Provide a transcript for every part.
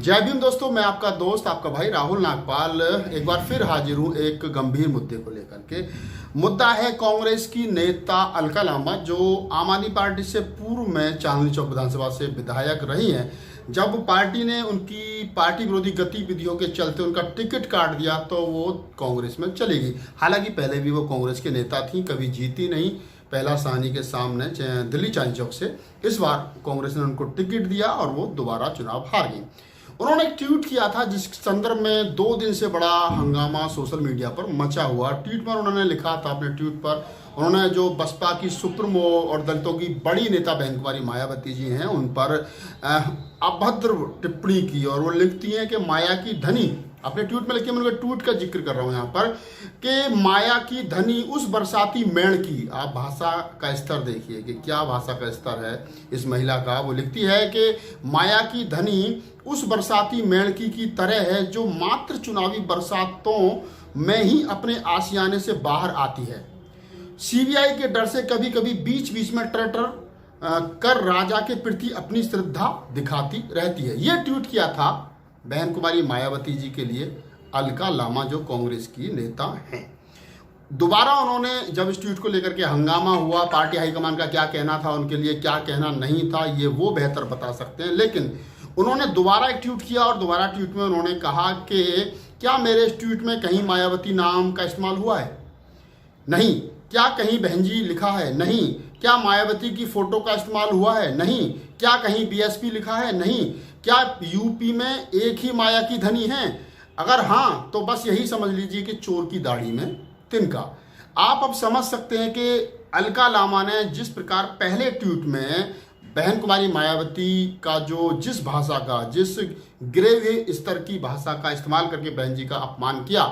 जय भीम दोस्तों, मैं आपका दोस्त आपका भाई राहुल नागपाल एक बार फिर हाजिर हूँ एक गंभीर मुद्दे को लेकर के। मुद्दा है कांग्रेस की नेता अलका लांबा, जो आम आदमी पार्टी से पूर्व में चांदनी चौक विधानसभा से विधायक रही हैं। जब पार्टी ने उनकी पार्टी विरोधी गतिविधियों के चलते उनका टिकट काट दिया तो वो कांग्रेस में चली गई। हालांकि पहले भी वो कांग्रेस के नेता थी, कभी जीती नहीं, पहला साहनी के सामने दिल्ली चांदनी चौक से। इस बार कांग्रेस ने उनको टिकट दिया और वो दोबारा चुनाव हार गई। उन्होंने एक ट्वीट किया था जिस संदर्भ में 2 दिन से बड़ा हंगामा सोशल मीडिया पर मचा हुआ। ट्वीट पर उन्होंने लिखा था, अपने ट्वीट पर उन्होंने जो बसपा की सुप्रीमो और दलितों की बड़ी नेता बहन कुमारी मायावती जी हैं उन पर अभद्र टिप्पणी की, और वो लिखती हैं कि माया की धनी, अपने ट्वीट में लिखिए, मैं उनके ट्वीट का जिक्र कर रहा हूँ यहाँ पर, कि माया की धनी उस बरसाती मेढ़ की। आप भाषा का स्तर देखिए कि क्या भाषा का स्तर है इस महिला का। वो लिखती है कि माया की धनी उस बरसाती मेढ़की की तरह है जो मात्र चुनावी बरसातों में ही अपने आशियाने से बाहर आती है। सीबीआई के डर से कभी कभी बीच बीच में टर कर राजा के प्रति अपनी श्रद्धा दिखाती रहती है। यह ट्वीट किया था बहन कुमारी मायावती जी के लिए अलका लांबा, जो कांग्रेस की नेता हैं। दोबारा उन्होंने जब इस ट्वीट को लेकर के हंगामा हुआ, पार्टी हाईकमान का क्या कहना था, उनके लिए क्या कहना नहीं था, ये वो बेहतर बता सकते हैं। लेकिन उन्होंने दोबारा एक ट्वीट किया और दोबारा ट्वीट में उन्होंने कहा कि क्या मेरे इस ट्वीट में कहीं मायावती नाम का इस्तेमाल हुआ है? नहीं। क्या कहीं बहन जी लिखा है? नहीं। क्या मायावती की फोटो का इस्तेमाल हुआ है? नहीं। क्या कहीं बीएसपी लिखा है? नहीं। क्या यूपी में एक ही माया की धनी है? अगर हाँ तो बस यही समझ लीजिए कि चोर की दाढ़ी में तिनका। आप अब समझ सकते हैं कि अलका लांबा ने जिस प्रकार पहले ट्वीट में बहन कुमारी मायावती का जिस भाषा का, जिस ग्रेव स्तर की भाषा का इस्तेमाल करके बहन जी का अपमान किया,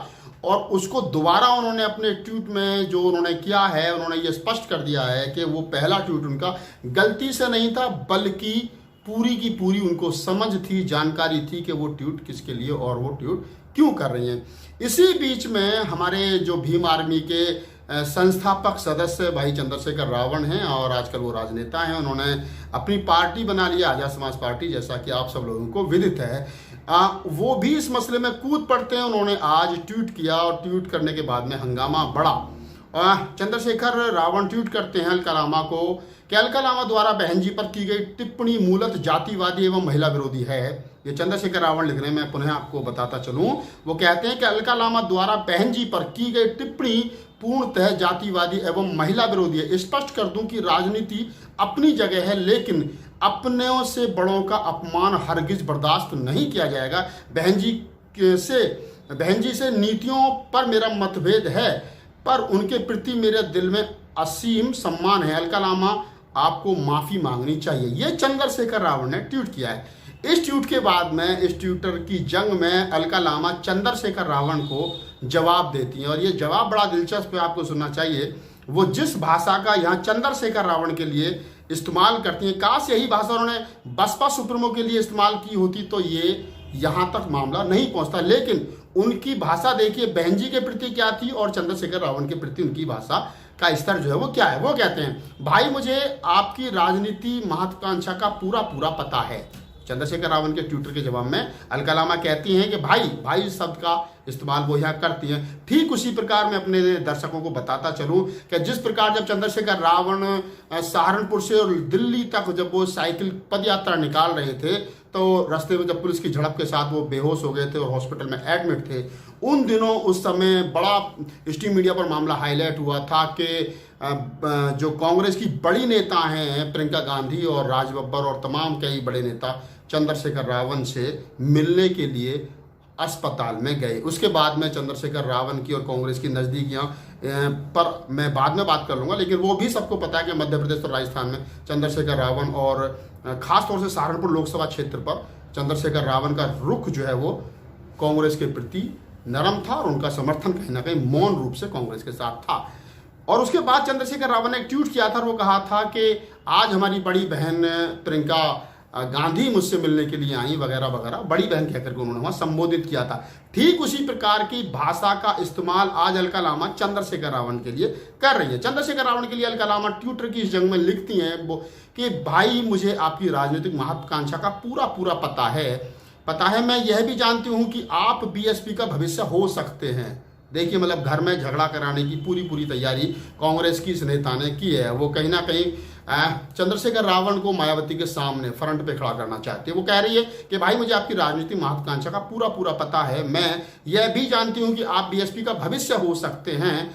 और उसको दोबारा उन्होंने अपने ट्वीट में जो उन्होंने किया है, उन्होंने ये स्पष्ट कर दिया है कि वो पहला ट्वीट उनका गलती से नहीं था, बल्कि पूरी की पूरी उनको समझ थी, जानकारी थी कि वो ट्वीट किसके लिए और वो ट्वीट क्यों कर रही हैं। इसी बीच में हमारे जो भीम आर्मी के संस्थापक सदस्य भाई चंद्रशेखर रावण हैं और आजकल वो राजनेता हैं। उन्होंने अपनी पार्टी बना लिया, आजाद समाज पार्टी, जैसा कि आप सब लोगों को विदित है। वो भी इस मसले में कूद पड़ते हैं। उन्होंने आज ट्वीट किया और ट्वीट करने के बाद में हंगामा बढ़ा। चंद्रशेखर रावण ट्वीट करते हैं अलका लांबा को कि अलका लांबा द्वारा बहन जी पर की गई टिप्पणी मूलतः जातिवादी एवं महिला विरोधी है। ये चंद्रशेखर रावण लिख रहे हैं, मैं पुनः आपको बताता चलूं। वो कहते हैं कि अलका लांबा द्वारा बहन जी पर की गई टिप्पणी पूर्णतः जातिवादी एवं महिला विरोधी है। स्पष्ट कर दूं कि राजनीति अपनी जगह है, लेकिन अपनों से बड़ों का अपमान हरगिज बर्दाश्त नहीं किया जाएगा। बहन जी से नीतियों पर मेरा मतभेद है, पर उनके प्रति मेरे दिल में असीम सम्मान है। अलका लांबा आपको माफी मांगनी चाहिए। ये चंद्रशेखर रावण ने ट्वीट किया है। इस ट्वीट के बाद में इस ट्विटर की जंग में अलका लांबा चंद्रशेखर रावण को जवाब देती हैं, और ये जवाब बड़ा दिलचस्प है, आपको सुनना चाहिए। वो जिस भाषा का यहाँ चंद्रशेखर रावण के लिए इस्तेमाल करती हैं, काश यही भाषा उन्होंने बसपा सुप्रीमो के लिए इस्तेमाल की होती तो ये यहाँ तक मामला नहीं पहुँचता। लेकिन उनकी भाषा देखिए बहन जी के प्रति क्या थी और चंद्रशेखर रावण के प्रति उनकी भाषा का स्तर जो है वो क्या है। वो कहते हैं, भाई मुझे आपकी राजनीति महत्वाकांक्षा का पूरा पता है। चंद्रशेखर रावण के ट्विटर के जवाब में अलका लांबा कहती हैं कि भाई शब्द का इस्तेमाल वो यहाँ करती हैं। ठीक उसी प्रकार मैं अपने दर्शकों को बताता चलूँ कि जिस प्रकार जब चंद्रशेखर रावण सहारनपुर से और दिल्ली तक जब वो साइकिल पद यात्रा निकाल रहे थे, तो रास्ते में जब पुलिस की झड़प के साथ वो बेहोश हो गए थे और हॉस्पिटल में एडमिट थे, उन दिनों उस समय बड़ा स्ट्रीम मीडिया पर मामला हाईलाइट हुआ था कि जो कांग्रेस की बड़ी नेता हैं प्रियंका गांधी और राज बब्बर और तमाम कई बड़े नेता चंद्रशेखर रावण से मिलने के लिए अस्पताल में गए। उसके बाद में चंद्रशेखर रावण की और कांग्रेस की नज़दीकियां पर मैं बाद में बात कर लूँगा, लेकिन वो भी सबको पता है कि मध्य प्रदेश और राजस्थान में चंद्रशेखर रावण और ख़ास तौर से सहारनपुर लोकसभा क्षेत्र पर चंद्रशेखर रावण का रुख जो है वो कांग्रेस के प्रति नरम था और उनका समर्थन कहीं ना कहीं मौन रूप से कांग्रेस के साथ था। और उसके बाद चंद्रशेखर रावण ने एक ट्वीट किया था और वो कहा था कि आज हमारी बड़ी बहन प्रियंका गांधी मुझसे मिलने के लिए आई वगैरह वगैरह, बड़ी बहन कहकर के उन्होंने वहां संबोधित किया था। ठीक उसी प्रकार की भाषा का इस्तेमाल आज अलका लांबा चंद्रशेखर रावण के लिए कर रही है। चंद्रशेखर रावण के लिए अलका लांबा ट्विटर की इस जंग में लिखती हैं कि भाई मुझे आपकी राजनीतिक महत्वाकांक्षा का पूरा पता है पता है, मैं यह भी जानती हूं कि आप बीएसपी का भविष्य हो सकते हैं। देखिए, मतलब घर में झगड़ा कराने की पूरी पूरी तैयारी कांग्रेस की इस नेता ने की है। वो कहीं ना कहीं चंद्रशेखर रावण को मायावती के सामने फ्रंट पे खड़ा करना चाहती है। वो कह रही है कि भाई, मुझे आपकी राजनीतिक महत्वाकांक्षा का पूरा पूरा पता है। मैं यह भी जानती हूं कि आप बीएसपी का भविष्य हो सकते हैं।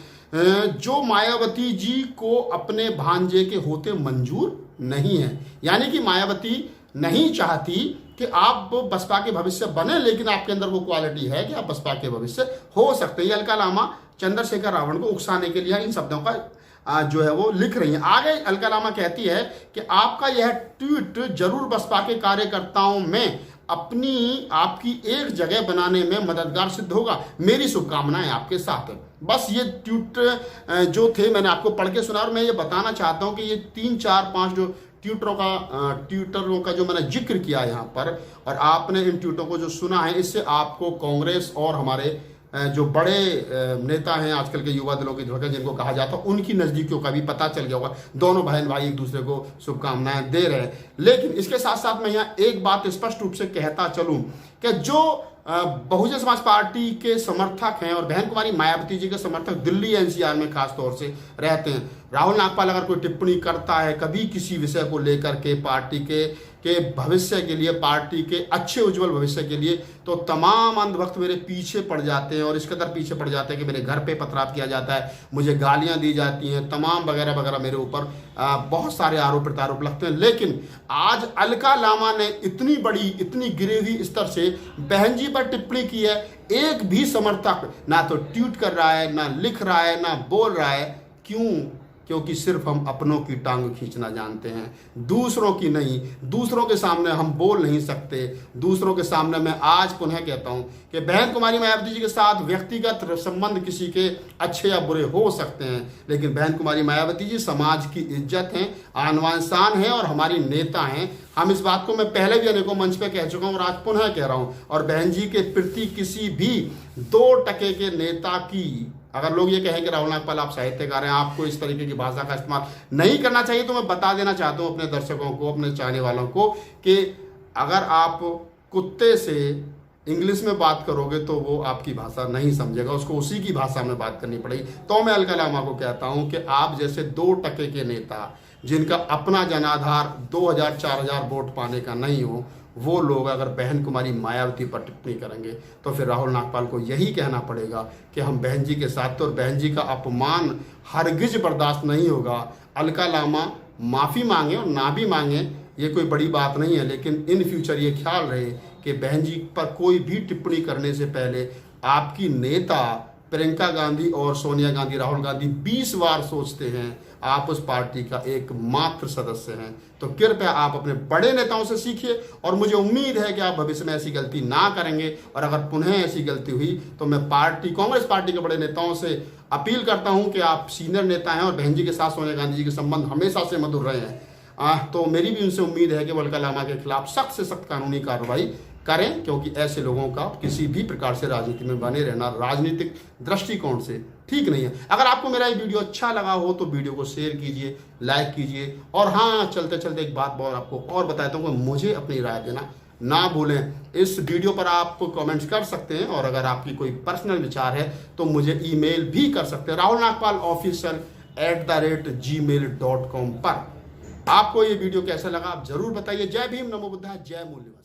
जो मायावती जी को अपने भांजे के होते मंजूर नहीं है। यानी कि मायावती नहीं चाहती कि आप बसपा के भविष्य बने, लेकिन आपके अंदर वो क्वालिटी है कि आप बसपा के भविष्य हो सकते हैं। अलका लामा चंद्रशेखर रावण को उकसाने के लिए इन शब्दों का जो है वो लिख रही है। आगे अलका लामा कहती है कि आपका यह ट्वीट जरूर बसपा के कार्यकर्ताओं में आपकी एक जगह बनाने में मददगार सिद्ध होगा। मेरी शुभकामनाएं आपके साथ है। बस ये ट्वीट जो थे मैंने आपको पढ़ के सुना, और मैं ये बताना चाहता हूं कि ये 3 4 5 जो ट्वीटरों का जो मैंने जिक्र किया यहाँ पर, और आपने इन ट्वीटों को जो सुना है, इससे आपको कांग्रेस और हमारे जो बड़े नेता हैं आजकल के युवा दलों के ध्वज जिनको कहा जाता है, उनकी नज़दीकियों का भी पता चल गया होगा। दोनों बहन भाई एक दूसरे को शुभकामनाएं दे रहे हैं। लेकिन इसके साथ साथ मैं यहाँ एक बात स्पष्ट रूप से कहता चलूं कि जो बहुजन समाज पार्टी के समर्थक हैं और बहन कुमारी मायावती जी के समर्थक दिल्ली एनसीआर में खास तौर से रहते हैं, राहुल नागपाल अगर कोई टिप्पणी करता है कभी किसी विषय को लेकर के, पार्टी के भविष्य के लिए, पार्टी के अच्छे उज्जवल भविष्य के लिए, तो तमाम अंधभक्त मेरे पीछे पड़ जाते हैं, और इस कदर पीछे पड़ जाते हैं कि मेरे घर पे पथराव किया जाता है, मुझे गालियां दी जाती हैं, तमाम वगैरह वगैरह मेरे ऊपर बहुत सारे आरोप प्रत्यारोप लगते हैं। लेकिन आज अलका लामा ने इतनी बड़ी, इतनी गिरे स्तर से बहन जी पर टिप्पणी की है। एक भी समर्थक ना तो ट्वीट कर रहा है, ना लिख रहा है, ना बोल रहा है। क्यों? क्योंकि सिर्फ हम अपनों की टांग खींचना जानते हैं, दूसरों की नहीं। दूसरों के सामने हम बोल नहीं सकते। दूसरों के सामने मैं आज पुनः कहता हूं कि बहन कुमारी मायावती जी के साथ व्यक्तिगत संबंध किसी के अच्छे या बुरे हो सकते हैं, लेकिन बहन कुमारी मायावती जी समाज की इज्जत हैं, आनवान शान हैं और हमारी नेता हैं। हम इस बात को मैं पहले भी अनेकों मंच पे कह चुका हूं और आज पुनः कह रहा हूं। और बहन जी के प्रति किसी भी 2% के नेता की, अगर लोग ये कहें कि राहुल नागपाल आप साहित्यकार हैं, आपको इस तरीके की भाषा का इस्तेमाल नहीं करना चाहिए, तो मैं बता देना चाहता हूं अपने दर्शकों को, अपने चाहने वालों को, कि अगर आप कुत्ते से इंग्लिश में बात करोगे तो वो आपकी भाषा नहीं समझेगा, उसको उसी की भाषा में बात करनी पड़ेगी। तो मैं अलका लामा को कहता हूं कि आप जैसे 2% के नेता, जिनका अपना जनाधार 2000-4000 वोट पाने का नहीं हो, वो लोग अगर बहन कुमारी मायावती पर टिप्पणी करेंगे तो फिर राहुल नागपाल को यही कहना पड़ेगा कि हम बहन जी के साथ, और बहन जी का अपमान हरगिज बर्दाश्त नहीं होगा। अलका लामा माफ़ी मांगे और ना भी मांगे, ये कोई बड़ी बात नहीं है, लेकिन इन फ्यूचर ये ख्याल रहे कि बहन जी पर कोई भी टिप्पणी करने से पहले आपकी नेता प्रियंका गांधी और सोनिया गांधी, राहुल गांधी 20 बार सोचते हैं। आप उस पार्टी का एक मात्र सदस्य हैं, तो कृपया आप अपने बड़े नेताओं से सीखिए, और मुझे उम्मीद है कि आप भविष्य में ऐसी गलती ना करेंगे। और अगर पुनः ऐसी गलती हुई तो मैं कांग्रेस पार्टी के बड़े नेताओं से अपील करता हूं कि आप सीनियर नेता हैं और बहन जी के साथ सोनिया गांधी जी के संबंध हमेशा से मधुर रहे हैं, तो मेरी भी उनसे उम्मीद है कि वो अलका लामा के खिलाफ सख्त से सख्त कानूनी कार्रवाई करें, क्योंकि ऐसे लोगों का किसी भी प्रकार से राजनीति में बने रहना राजनीतिक दृष्टिकोण से ठीक नहीं है। अगर आपको मेरा ये वीडियो अच्छा लगा हो तो वीडियो को शेयर कीजिए, लाइक कीजिए, और हाँ, चलते चलते एक बात और आपको और बताता हूँ कि मुझे अपनी राय देना ना भूलें। इस वीडियो पर आप कमेंट्स कर सकते हैं, और अगर आपकी कोई पर्सनल विचार है तो मुझे ईमेल भी कर सकते हैं rahulnagpalofficial@gmail.com पर। आपको ये वीडियो कैसा लगा आप जरूर बताइए। जय भीम, नमो बुद्धाय, जय मूल्यवासी।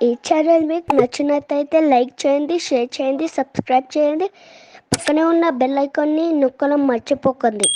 ఈ ఛానల్ మీకు నచ్చినట్లయితే లైక్ చేయండి, షేర్ చేయండి, సబ్స్క్రైబ్ చేయండి, పక్కనే ఉన్న బెల్ ఐకాన్ని నొక్కడం మర్చిపోకండి.